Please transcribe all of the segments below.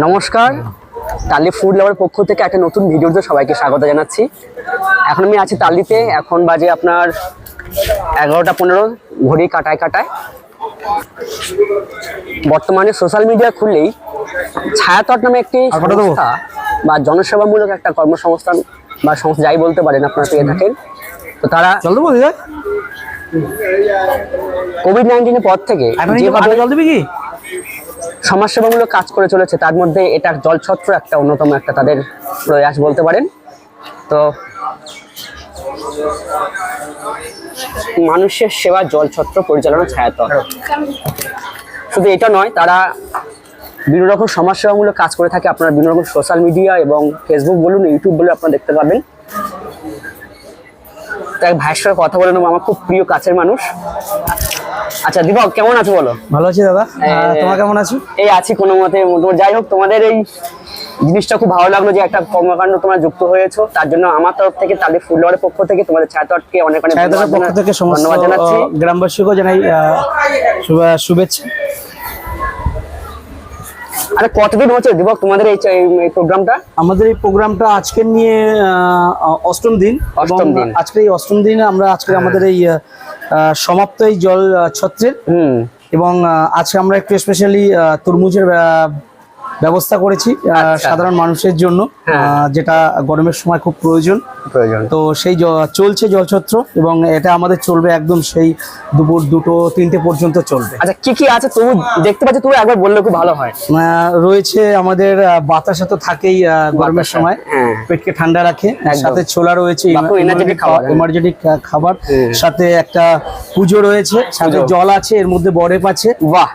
নমস্কার, তাল্লি ফুড লাভারের পক্ষ থেকে একটা নতুন ভিডিওতে সবাইকে স্বাগত জানাচ্ছি। এখন আমি আছি তাল্লিতে। এখন বাজে আপনার 11টা 15, ঘড়ি কাটায় কাটায়। বর্তমানে সোশ্যাল মিডিয়া খুললেই ছায়াতট নামে একটি সংস্থা বা জনসেবামূলক একটা কর্মসংস্থান বা সংস্থা যাই বলতে পারেন আপনারা পেয়ে থাকেন। তো তারা কোভিড-19 পর থেকে যেভাবে সমাজসেবামূলক কাজ করে চলেছে, তার মধ্যে এটা জলছত্র একটা অন্যতম একটা তাদের প্রয়াস বলতে পারেন। তো মানুষের সেবা জলছত্র পরিচালনা ছায়াতট, শুধু এটা নয়, তারা বিভিন্ন রকম সমাজসেবামূলক কাজ করে থাকে। আপনারা বিভিন্ন রকম সোশ্যাল মিডিয়া এবং ফেসবুক বলুন, ইউটিউব বলুন, আপনারা দেখতে পাবেন। তাই ভাইয়ের সঙ্গে কথা বলে নেবো, আমার খুব প্রিয় কাছের মানুষ। আচ্ছা দীপক, কেমন আছো বলো? ভালো আছি দাদা, তোমরা কেমন আছো? এই আছি কোনো মতে। যাই হোক, তোমাদের এই জিনিসটা খুব ভালো লাগলো যে একটা কর্মকাণ্ড তোমরা যুক্ত হয়েছো। তার জন্য আমার তরফ থেকে, তাদের ফুড লাভারের পক্ষ থেকে তোমাদের ছায়াতটকে অনেক অনেক ধন্যবাদ জানাচ্ছি। গ্রামবাসীকেও জানাই শুভেচ্ছা। আরে কতদিন হচ্ছে দীপক তোমাদের এই প্রোগ্রামটা? আমাদের এই প্রোগ্রামটা আজকে নিয়ে অষ্টম দিন। আজকে এই অষ্টম দিনে আমরা আজকে আমাদের এই সমাপ্ত এই জল ছত্রের এবং আজকে আমরা একটু স্পেশালি তরমুজের ব্যবস্থা করেছি সাধারণ মানুষের জন্য, যেটা গরমের সময় খুব প্রয়োজন। তো সেই চলছে জলছত্র এবং এটা আমাদের চলবে একদম সেই দুপুর 2-3টে পর্যন্ত চলবে। আচ্ছা, কি কি আছে তবু দেখতে পাচ্ছি, তুমি একবার বললে খুব ভালো হয়। রয়েছে আমাদের বাতাসা তো থাকেই গরমের সময়, পেটকে ঠান্ডা রাখে। সাথে ছোলা রয়েছে, এনার্জেটিক খাবার। সাথে একটা পুজো রয়েছে, সাথে জল আছে, এর মধ্যে বরফ আছে। বাহ।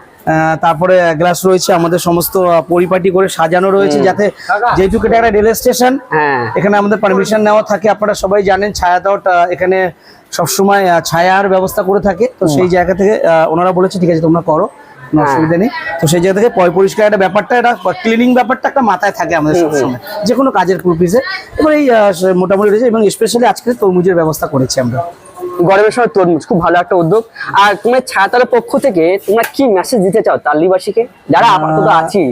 তারপরে গ্লাস রয়েছে, আমাদের সমস্ত পরিপাটি করে সাজানো রয়েছে, যাতে যেহেতু এটা একটা রেল স্টেশন, এখানে আমাদের পারমিশন নেওয়া থাকে। আপনারা সবাই জানেন ছায়াতট এখানে সবসময় ছায়ার ব্যবস্থা করে থাকে। তো সেই জায়গা থেকে ওনারা বলেছে ঠিক আছে তোমরা করো, কোনো অসুবিধা নেই। তো সেই জায়গা থেকে পরিষ্কার একটা ব্যাপারটা, এটা ক্লিনিং ব্যাপারটা একটা মাথায় থাকে আমাদের সবসময়, যে কোনো কাজের পিছে। এবার এই মোটামুটি রয়েছে এবং স্পেশালি আজকে তরমুজের ব্যবস্থা করেছি আমরা। গরমের সময় তরমুজ খুব ভালো একটা উদ্যোগ। আর তোমার ছায়াতটের পক্ষ থেকে তোমরা কি মেসেজ দিতে চাও তাল্লিবাসীকে, যারা আপাতত আছি?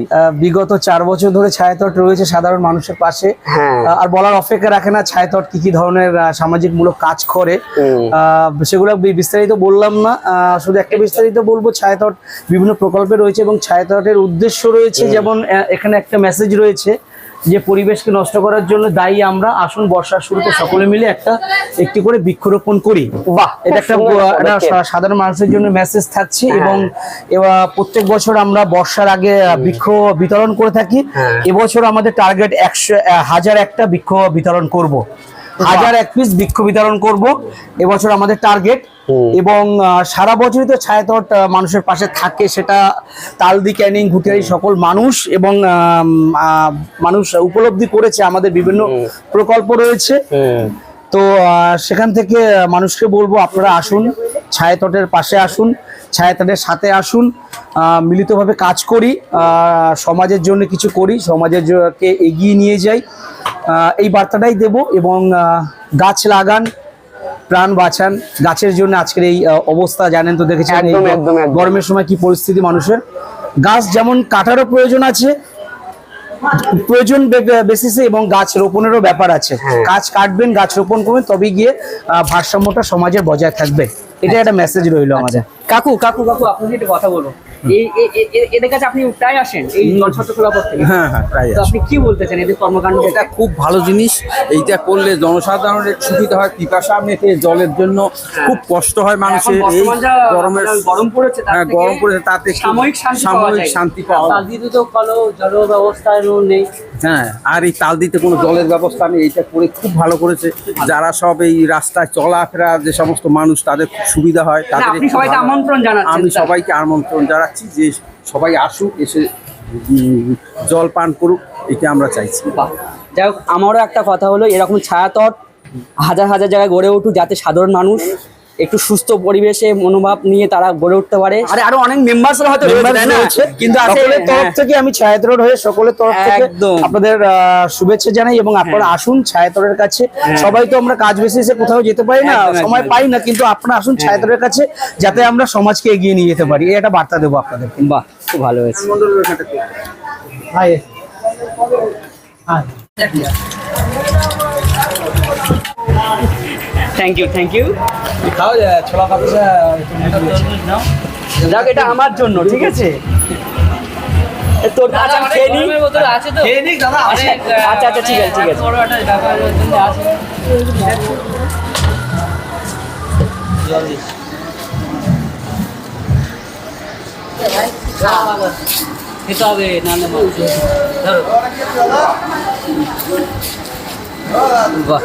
বিগত 4 বছর ধরে ছায়াতট রয়েছে সাধারণ মানুষের পাশে, আর বলার অপেক্ষা রাখে না ছায়াতট কি কি ধরনের সামাজিক মূলক কাজ করে। সেগুলো বিস্তারিত বললাম না, শুধু একটা বিস্তারিত বলবো, ছায়াতট বিভিন্ন প্রকল্পে রয়েছে এবং ছায়াতটের উদ্দেশ্য রয়েছে, যেমন এখানে একটা মেসেজ রয়েছে যে পরিবেশকে নষ্ট করার জন্য দায়ী আমরা, আসুন বর্ষার শুরুতে সকলে মিলে একটি করে বৃক্ষরোপণ করি। বাহ, এটা একটা সাধারণ মানুষের জন্য মেসেজ থাকছে। এবং প্রত্যেক বছর আমরা বর্ষার আগে বৃক্ষ বিতরণ করে থাকি। এবছর আমাদের টার্গেট 1001টা বৃক্ষ বিতরণ করব, 1001 পিস বৃক্ষ বিতরণ করব এবছর আমাদের টার্গেট। এবং সারা বছরই তো ছায়াতট মানুষের পাশে থাকে, সেটা তালদি, ক্যানিং, ঘুটিয়ারি সকল মানুষ এবং মানুষ উপলব্ধি করেছে। আমাদের বিভিন্ন প্রকল্প রয়েছে, তো সেখান থেকে মানুষকে বলবো আপনারা আসুন, ছায়াতটের পাশে আসুন, ছায়াতটের সাথে আসুন, মিলিতভাবে কাজ করি, সমাজের জন্য কিছু করি, সমাজকে এগিয়ে নিয়ে যাই, এই বার্তাটাই দেব। এবং গাছ লাগান, প্রাণ বাঁচান। গাছের জন্য আজকের এই অবস্থা জানেন তো, দেখেছেন গরমের সময় কি পরিস্থিতি মানুষের। গাছ যেমন কাটারও প্রয়োজন আছে, প্রয়োজন বেসিসে, এবং গাছ রোপণেরও ব্যাপার আছে। গাছ কাটবেন, গাছ রোপণ করবেন, তবে গিয়ে ভারসাম্যটা সমাজের বজায় থাকবে। এটা একটা মেসেজ রইল আমাদের। কাকু কাকু কাকু আপনার একটা কথা বলো, এদের কাছে আপনি প্রায় আসেন এই জলছত্র খোলা করতে? হ্যাঁ, প্রায়। আপনি কি বলতে চান এদের কর্মকাণ্ড? এটা খুব ভালো জিনিস। এইটা করলে জনসাধারণের সুবিধা হয়, পিপাসা মেটে, জলের জন্য খুব কষ্ট হয় মানুষের। এই গরম পড়েছে, তাতে সাময়িক শান্তি পাওয়া যায়। তালদিতে তো ভালো জল ব্যবস্থা নেই। হ্যাঁ, আর এই তালদিতে কোনো জলের ব্যবস্থা নেই। এইটা করে খুব ভালো করেছে। যারা সব এই রাস্তায় চলাফেরা যে সমস্ত মানুষ, তাদের খুব সুবিধা হয়। তাদের সবাইকে আমন্ত্রণ জানাচ্ছি। আমি সবাইকে আমন্ত্রণ জানাচ্ছি যে সবাই আসুক, এসে জল পান করুক, এটা আমরা চাইছি। যাই হোক, আমারও একটা কথা হলো, এরকম ছায়াতট হাজার হাজার জায়গায় গড়ে উঠুক, যাতে সাধারণ মানুষ একটু সুস্থ পরিবেশে মনোভাব নিয়ে তারা গড়ে উঠতে পারে। আরো অনেক মেম্বার্সরা হয়তো রয়েছে, তাই না? কিন্তু সকলের তরফ থেকে আমি ছায়াতর হয়ে সকলের তরফ থেকে একদম। আপনাদের শুভেচ্ছা জানাই এবং আপনারা আসুন ছায়াতরের কাছে। সবাই তো আমরা কাজ বেসিসে কোথাও যেতে পারি না, একদম, সময় একদম। পাই না, কিন্তু আপনারা আসুন ছায়াতরের কাছে যাতে আমরা সমাজকে এগিয়ে নিয়ে যেতে পারি, এই একটা বার্তা দেবো আপনাদেরকে। বাহ, খুব ভালো হয়েছে। Hi hi thank you, thank you. খাওয়া যায় ছোলা কাপড়া যাক, এটা আমার জন্য, ঠিক আছে? তোর কাছে আমি খেয়ে নিই। খেয়ে নিক দাদা। আচ্ছা আচ্ছা, ঠিক আছে, ঠিক আছে। খেতে হবে না না ধরো বাহ,